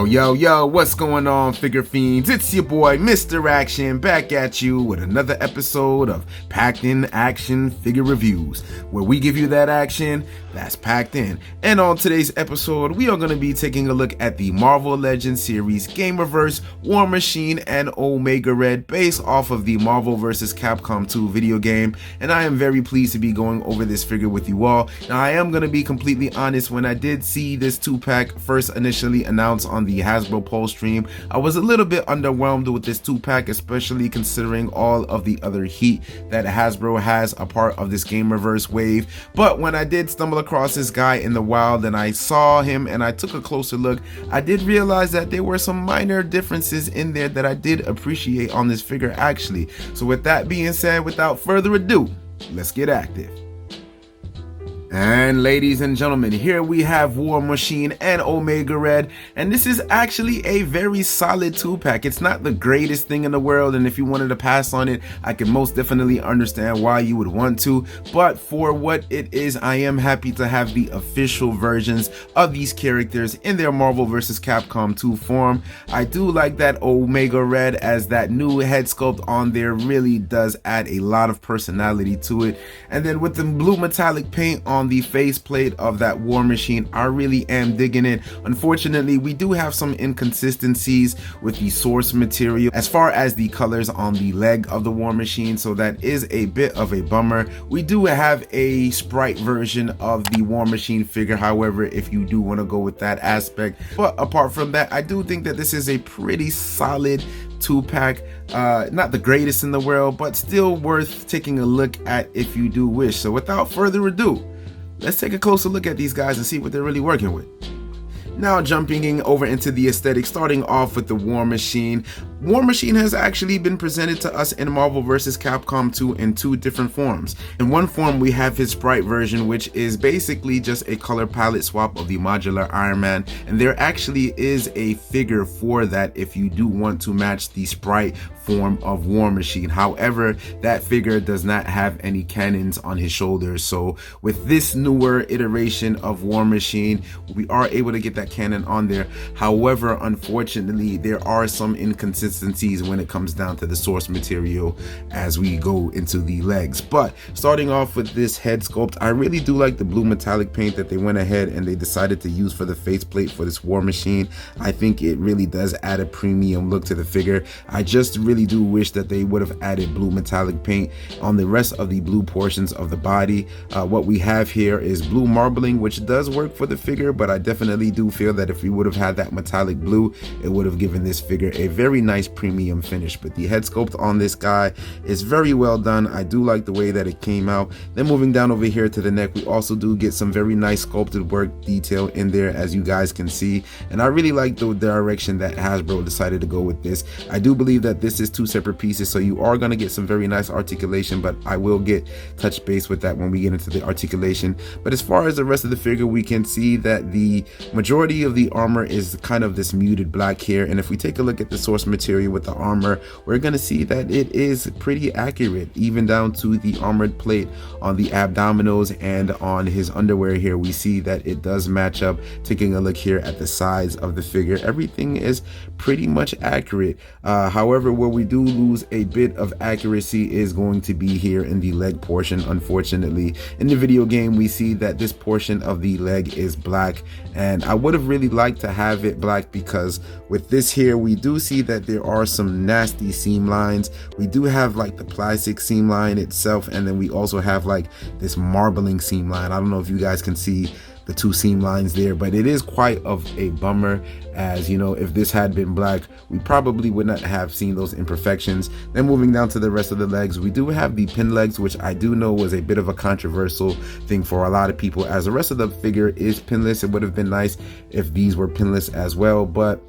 Yo, what's going on, Figure Fiends? It's your boy, Mr. Action, back at you with another episode of Packed In Action Figure Reviews, where we give you that action that's packed in. And on today's episode, we are going to be taking a look at the Marvel Legends series Gamerverse, War Machine, and Omega Red, based off of the Marvel Vs Capcom 2 video game. And I am very pleased to be going over this figure with you all. Now, I am going to be completely honest, when I did see this 2-pack first initially announced on the Hasbro Pulse stream, I was a little bit underwhelmed with this 2-pack, especially considering all of the other heat that Hasbro has a part of this Gamerverse wave. But when I did stumble across this guy in the wild and I saw him and I took a closer look, I did realize that there were some minor differences in there that I did appreciate on this figure actually. So with that being said, without further ado, let's get active. And ladies and gentlemen, here we have War Machine and Omega Red, and this is actually a very solid 2-pack. It's not the greatest thing in the world, and if you wanted to pass on it, I can most definitely understand why you would want to, but for what it is, I am happy to have the official versions of these characters in their Marvel vs Capcom 2 form. I do like that Omega Red, as that new head sculpt on there really does add a lot of personality to it, and then with the blue metallic paint on the faceplate of that War Machine, I really am digging it. Unfortunately, we do have some inconsistencies with the source material as far as the colors on the leg of the War Machine, so that is a bit of a bummer. We do have a sprite version of the War Machine figure, however, if you do want to go with that aspect. But apart from that, I do think that this is a pretty solid 2-pack. Not the greatest in the world, but still worth taking a look at if you do wish. So without further ado, let's take a closer look at these guys and see what they're really working with. Now jumping over into the aesthetic, starting off with the War Machine. War Machine has actually been presented to us in Marvel vs Capcom 2 in 2 different forms. In one form, we have his sprite version, which is basically just a color palette swap of the modular Iron Man, and there actually is a figure for that if you do want to match the sprite form of War Machine. However, that figure does not have any cannons on his shoulders, so with this newer iteration of War Machine, we are able to get that cannon on there. However, unfortunately, there are some inconsistencies when it comes down to the source material as we go into the legs. But starting off with this head sculpt, I really do like the blue metallic paint that they went ahead and they decided to use for the faceplate for this War Machine. I think it really does add a premium look to the figure. I just really do wish that they would have added blue metallic paint on the rest of the blue portions of the body. What we have here is blue marbling, which does work for the figure, but I definitely do feel that if we would have had that metallic blue, it would have given this figure a very nice premium finish. But the head sculpt on this guy is very well done. I do like the way that it came out. Then moving down over here to the neck, we also do get some very nice sculpted work detail in there, as you guys can see, and I really like the direction that Hasbro decided to go with this. I do believe that this is 2 separate pieces, so you are going to get some very nice articulation, but I will get touch base with that when we get into the articulation. But as far as the rest of the figure, we can see that the majority of the armor is kind of this muted black here, and if we take a look at the source material with the armor, we're going to see that it is pretty accurate, even down to the armored plate on the abdominals and on his underwear here. We see that it does match up. Taking a look here at the size of the figure, everything is pretty much accurate. However, where we do lose a bit of accuracy is going to be here in the leg portion. Unfortunately, in the video game, we see that this portion of the leg is black, and I would have really liked to have it black, because with this here, we do see that there are some nasty seam lines. We do have like the plastic seam line itself, and then we also have like this marbling seam line. I don't know if you guys can see the 2 seam lines there, but it is quite of a bummer, as you know, if this had been black, we probably would not have seen those imperfections. Then moving down to the rest of the legs, we do have the pin legs, which I do know was a bit of a controversial thing for a lot of people, as the rest of the figure is pinless. It would have been nice if these were pinless as well, but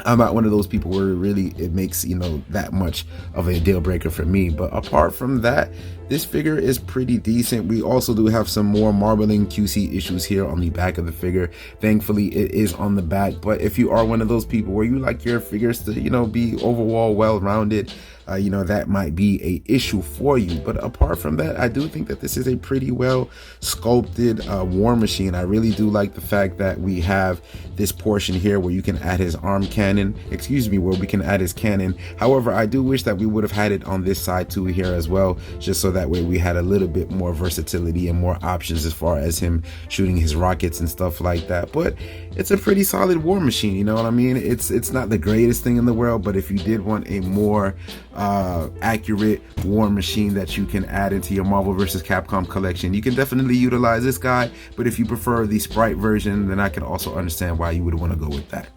I'm not one of those people where it makes, you know, that much of a deal breaker for me. But apart from that, this figure is pretty decent. We also do have some more marbling QC issues here on the back of the figure. Thankfully, it is on the back. But if you are one of those people where you like your figures to, you know, be overall well-rounded, that might be a issue for you. But apart from that, I do think that this is a pretty well sculpted War Machine. I really do like the fact that we have this portion here where you can add his arm cannon, where we can add his cannon. However, I do wish that we would have had it on this side too here as well, just so that way we had a little bit more versatility and more options as far as him shooting his rockets and stuff like that. But it's a pretty solid War Machine, you know what I mean? It's not the greatest thing in the world, but if you did want a more accurate War Machine that you can add into your Marvel vs Capcom collection, you can definitely utilize this guy. But if you prefer the sprite version, then I can also understand why you would want to go with that.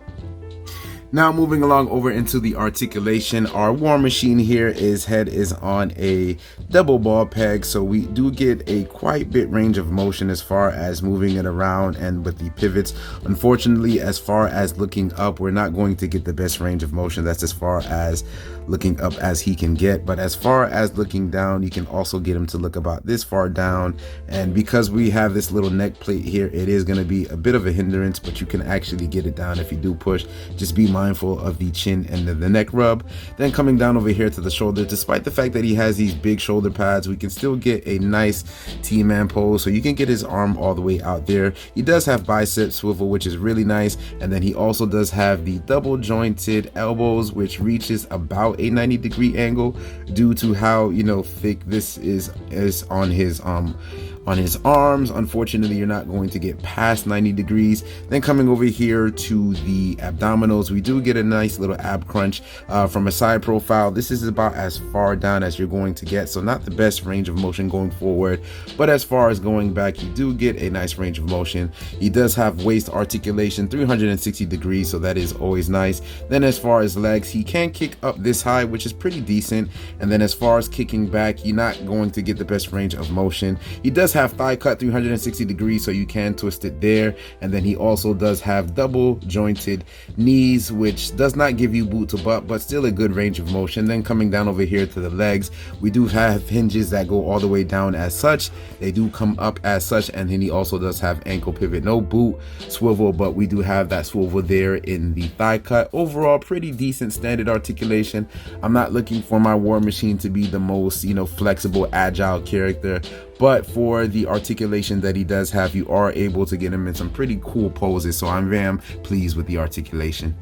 Now moving along over into the articulation, our War Machine here, his head is on a double ball peg, so we do get a quite bit range of motion as far as moving it around and with the pivots. Unfortunately, as far as looking up, we're not going to get the best range of motion. That's as far as looking up as he can get. But as far as looking down, you can also get him to look about this far down. And because we have this little neck plate here, it is going to be a bit of a hindrance, but you can actually get it down if you do push. Just be mindful of the chin and the neck rub. Then coming down over here to the shoulder, despite the fact that he has these big shoulder pads, we can still get a nice T-man pose, so you can get his arm all the way out there. He does have bicep swivel, which is really nice, and then he also does have the double jointed elbows, which reaches about a 90-degree angle due to how thick this is on his arms. Unfortunately, you're not going to get past 90 degrees. Then coming over here to the abdominals, we do get a nice little ab crunch from a side profile. This is about as far down as you're going to get, so not the best range of motion going forward, but as far as going back, you do get a nice range of motion. He does have waist articulation 360 degrees, so that is always nice. Then as far as legs, he can kick up this high, which is pretty decent. And then as far as kicking back, you're not going to get the best range of motion. He does have thigh cut 360 degrees, so you can twist it there. And then he also does have double jointed knees, which does not give you boot to butt, but still a good range of motion. Then coming down over here to the legs, we do have hinges that go all the way down as such. They do come up as such, and then he also does have ankle pivot. No boot swivel, but we do have that swivel there in the thigh cut. Overall, pretty decent standard articulation. I'm not looking for my War Machine to be the most flexible, agile character, but for the articulation that he does have, you are able to get him in some pretty cool poses, so I'm very pleased with the articulation.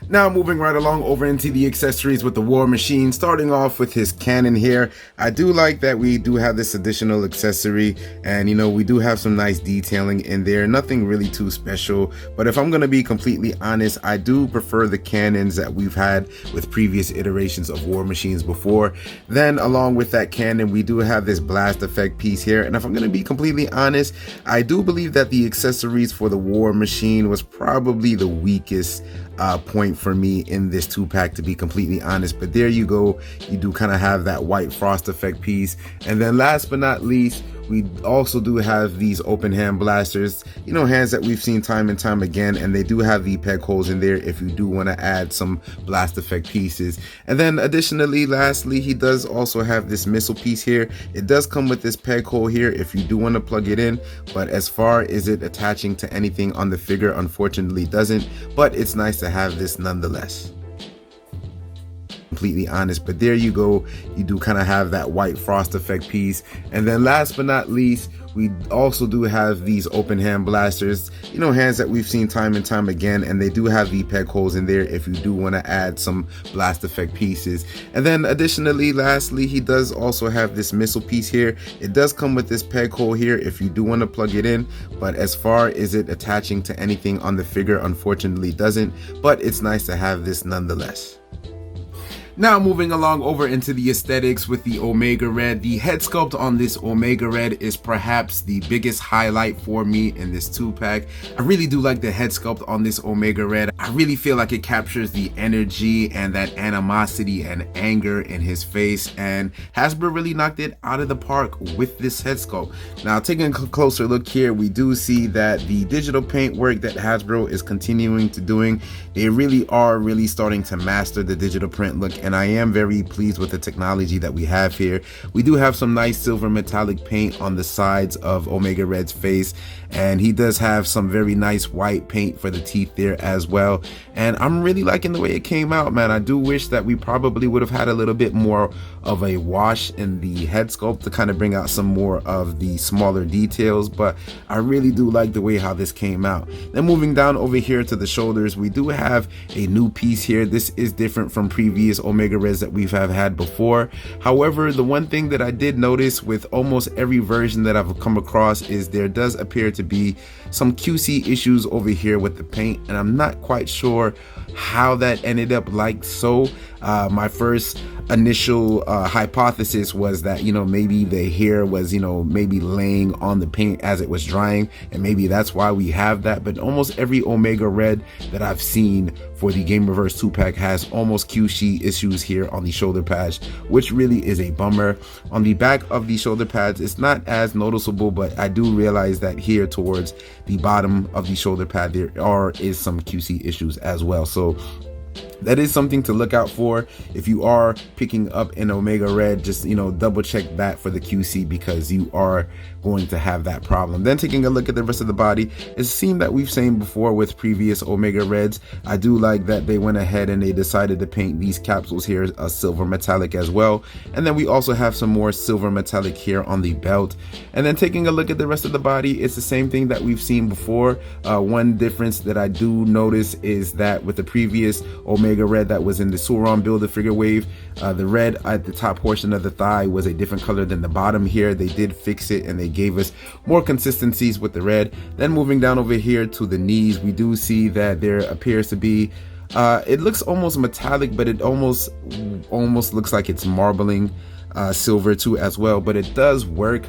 Now moving right along over into the accessories with the War Machine, starting off with his cannon here. I do like that we do have this additional accessory, and we do have some nice detailing in there. Nothing really too special, but if I'm going to be completely honest, I do prefer the cannons that we've had with previous iterations of War Machines before. Then along with that cannon, we do have this blast effect piece here, and if I'm going to be completely honest, I do believe that the accessories for the War Machine was probably the weakest point for me in this 2-pack, to be completely honest. But there you go, you do kind of have that white frost effect piece. And then last but not least, we also do have these open hand blasters, hands that we've seen time and time again, and they do have the peg holes in there if you do want to add some blast effect pieces. And then additionally, lastly, he does also have this missile piece here. It does come with this peg hole here if you do want to plug it in, but as far as it attaching to anything on the figure, unfortunately doesn't, but it's nice to have this nonetheless. Completely honest, but there you go, you do kind of have that white frost effect piece. And then last but not least, we also do have these open hand blasters, hands that we've seen time and time again, and they do have the peg holes in there if you do want to add some blast effect pieces. And then additionally, lastly, he does also have this missile piece here. It does come with this peg hole here if you do want to plug it in, but as far as it attaching to anything on the figure, unfortunately doesn't, but it's nice to have this nonetheless. Now moving along over into the aesthetics with the Omega Red. The head sculpt on this Omega Red is perhaps the biggest highlight for me in this 2-pack. I really do like the head sculpt on this Omega Red. I really feel like it captures the energy and that animosity and anger in his face, and Hasbro really knocked it out of the park with this head sculpt. Now taking a closer look here, we do see that the digital paint work that Hasbro is continuing to doing, they really are starting to master the digital print look and I am very pleased with the technology that we have here. We do have some nice silver metallic paint on the sides of Omega Red's face, and he does have some very nice white paint for the teeth there as well. And I'm really liking the way it came out, man. I do wish that we probably would have had a little bit more of a wash in the head sculpt to kind of bring out some more of the smaller details, but I really do like the way how this came out. Then moving down over here to the shoulders, we do have a new piece here. This is different from previous Omega Reds that we've had before. However, the one thing that I did notice with almost every version that I've come across is there does appear to be some QC issues over here with the paint, and I'm not quite sure how that ended up like so. My first initial hypothesis was that, you know, maybe the hair was, you know, maybe laying on the paint as it was drying, and maybe that's why we have that. But almost every Omega Red that I've seen for the Gamerverse 2-pack has almost QC issues here on the shoulder pads, which really is a bummer. On the back of the shoulder pads, it's not as noticeable, but I do realize that here towards the bottom of the shoulder pad there is some QC issues as well. So that is something to look out for. If you are picking up an Omega Red, just, you know, double check that for the QC, because you are going to have that problem. Then taking a look at the rest of the body, it's a theme that we've seen before with previous Omega Reds. I do like that they went ahead and they decided to paint these capsules here a silver metallic as well. And then we also have some more silver metallic here on the belt. And then taking a look at the rest of the body, it's the same thing that we've seen before. One difference that I do notice is that with the previous Omega Red that was in the Sauron Build-A-Figure wave, the red at the top portion of the thigh was a different color than the bottom here. They did fix it and they gave us more consistencies with the red. Then moving down over here to the knees, we do see that there appears to be it looks almost metallic, but it almost looks like it's marbling silver too as well, but it does work.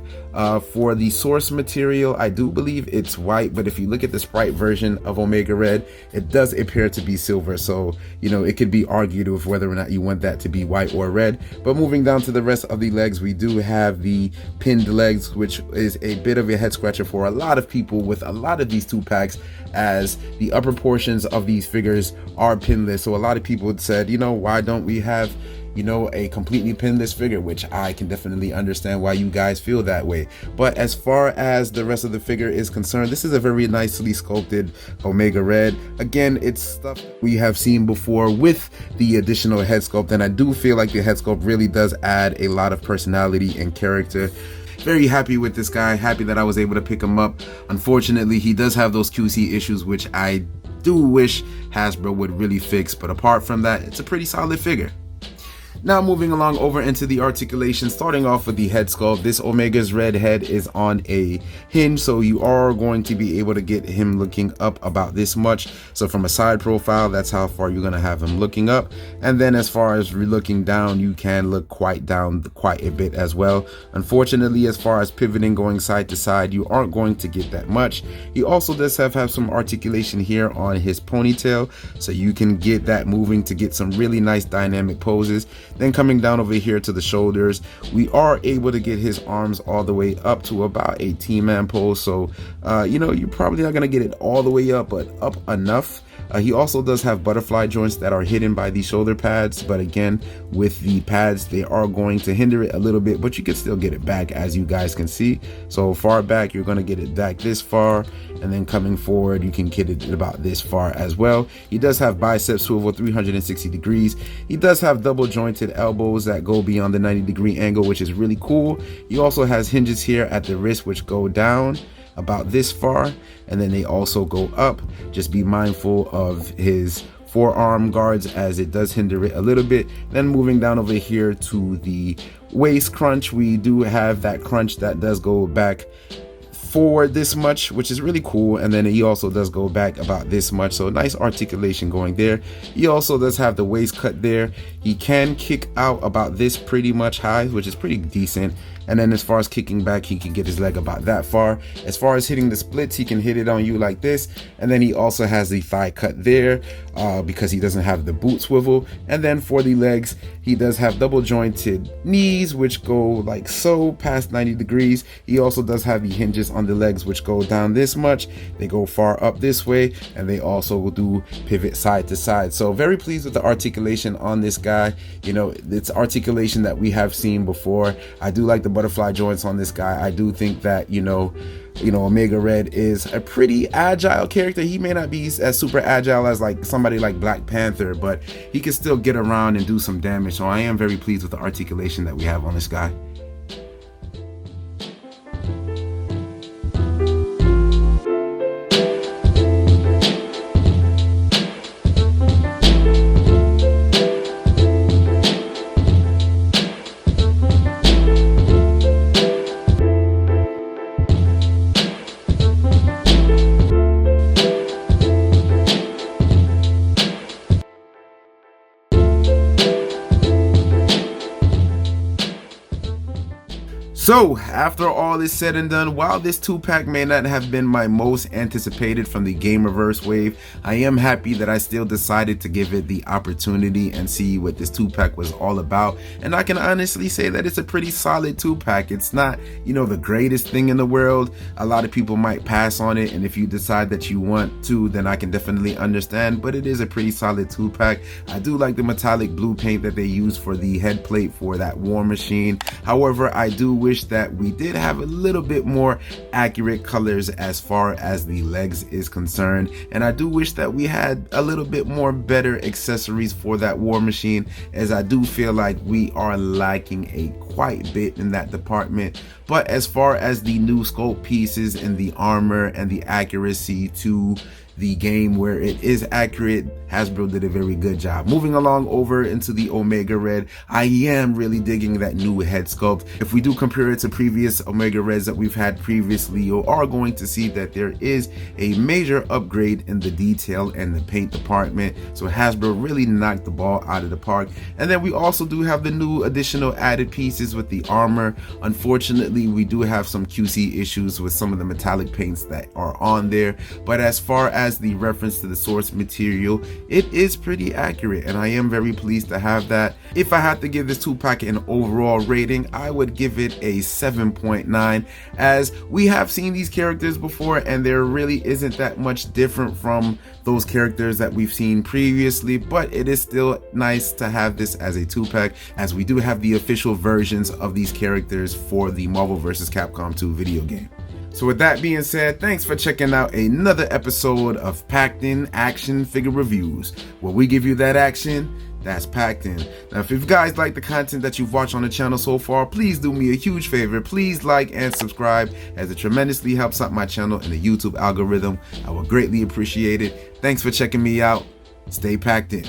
For the source material, I do believe it's white, but if you look at the Sprite version of Omega Red, it does appear to be silver. So, you know, it could be argued with whether or not you want that to be white or red. But moving down to the rest of the legs, we do have the pinned legs, which is a bit of a head scratcher for a lot of people with a lot of these 2-packs, as the upper portions of these figures are pinless. So a lot of people had said, you know, why don't we have, you know, a completely pinless figure, which I can definitely understand why you guys feel that way. But as far as the rest of the figure is concerned, this is a very nicely sculpted Omega Red. Again, it's stuff we have seen before with the additional head sculpt, and I do feel like the head sculpt really does add a lot of personality and character. Very happy with this guy, happy that I was able to pick him up. Unfortunately, he does have those QC issues, which I do wish Hasbro would really fix, but apart from that, it's a pretty solid figure. Now moving along over into the articulation, starting off with the head sculpt. This Omega's red head is on a hinge, so you are going to be able to get him looking up about this much. So from a side profile, that's how far you're going to have him looking up. And then as far as looking down, you can look quite down quite a bit as well. Unfortunately, as far as pivoting going side to side, you aren't going to get that much. He also does have some articulation here on his ponytail, so you can get that moving to get some really nice dynamic poses. Then coming down over here to the shoulders, we are able to get his arms all the way up to about a T-man pose. So, you know, you're probably not going to get it all the way up, but up enough. He also does have butterfly joints that are hidden by the shoulder pads, but again, with the pads, they are going to hinder it a little bit, but you can still get it back, as you guys can see. So far back, you're going to get it back this far, and then coming forward, you can get it about this far as well. He does have bicep swivel 360 degrees. He does have double jointed elbows that go beyond the 90-degree angle, which is really cool. He also has hinges here at the wrist, which go down about this far, and then they also go up. Just be mindful of his forearm guards, as it does hinder it a little bit. Then moving down over here to the waist crunch, we do have that crunch that does go back forward this much, which is really cool, and then he also does go back about this much, so nice articulation going there. He also does have the waist cut there. He can kick out about this pretty much high, which is pretty decent, and then as far as kicking back, he can get his leg about that far. As far as hitting the splits, he can hit it on you like this, and then he also has the thigh cut there because he doesn't have the boot swivel. And then for the legs, he does have double jointed knees, which go like so past 90 degrees. He also does have the hinges on the legs, which go down this much, they go far up this way, and they also do pivot side to side. So very pleased with the articulation on this guy. You know, it's articulation that we have seen before. I do like the butterfly joints on this guy. I do think that, you know, Omega Red is a pretty agile character. He may not be as super agile as like somebody like Black Panther, but he can still get around and do some damage. So I am very pleased with the articulation that we have on this guy. So after all is said and done, while this 2-pack may not have been my most anticipated from the Gamerverse wave, I am happy that I still decided to give it the opportunity and see what this 2-pack was all about. And I can honestly say that it's a pretty solid 2-pack. It's not, you know, the greatest thing in the world. A lot of people might pass on it, and if you decide that you want to, then I can definitely understand, but it is a pretty solid 2-pack. I do like the metallic blue paint that they use for the head plate for that War Machine. However, I do wish that we did have a little bit more accurate colors as far as the legs is concerned, and I do wish that we had a little bit more better accessories for that War Machine, as I do feel like we are lacking a quite bit in that department. But as far as the new sculpt pieces and the armor and the accuracy to the game where it is accurate, Hasbro did a very good job. Moving along over into the Omega Red, I am really digging that new head sculpt. If we do compare it to previous Omega Reds that we've had previously, you are going to see that there is a major upgrade in the detail and the paint department. So Hasbro really knocked the ball out of the park. And then we also do have the new additional added pieces with the armor. Unfortunately, we do have some QC issues with some of the metallic paints that are on there, but as far as the reference to the source material, it is pretty accurate, and I am very pleased to have that. If I had to give this 2-pack an overall rating, I would give it a 7.9, as we have seen these characters before and there really isn't that much different from those characters that we've seen previously, but it is still nice to have this as a 2-pack, as we do have the official versions of these characters for the Marvel Vs Capcom 2 video game. So with that being said, thanks for checking out another episode of Packed In Action Figure Reviews, where we give you that action that's packed in. Now, if you guys like the content that you've watched on the channel so far, please do me a huge favor. Please like and subscribe, as it tremendously helps out my channel and the YouTube algorithm. I would greatly appreciate it. Thanks for checking me out. Stay packed in.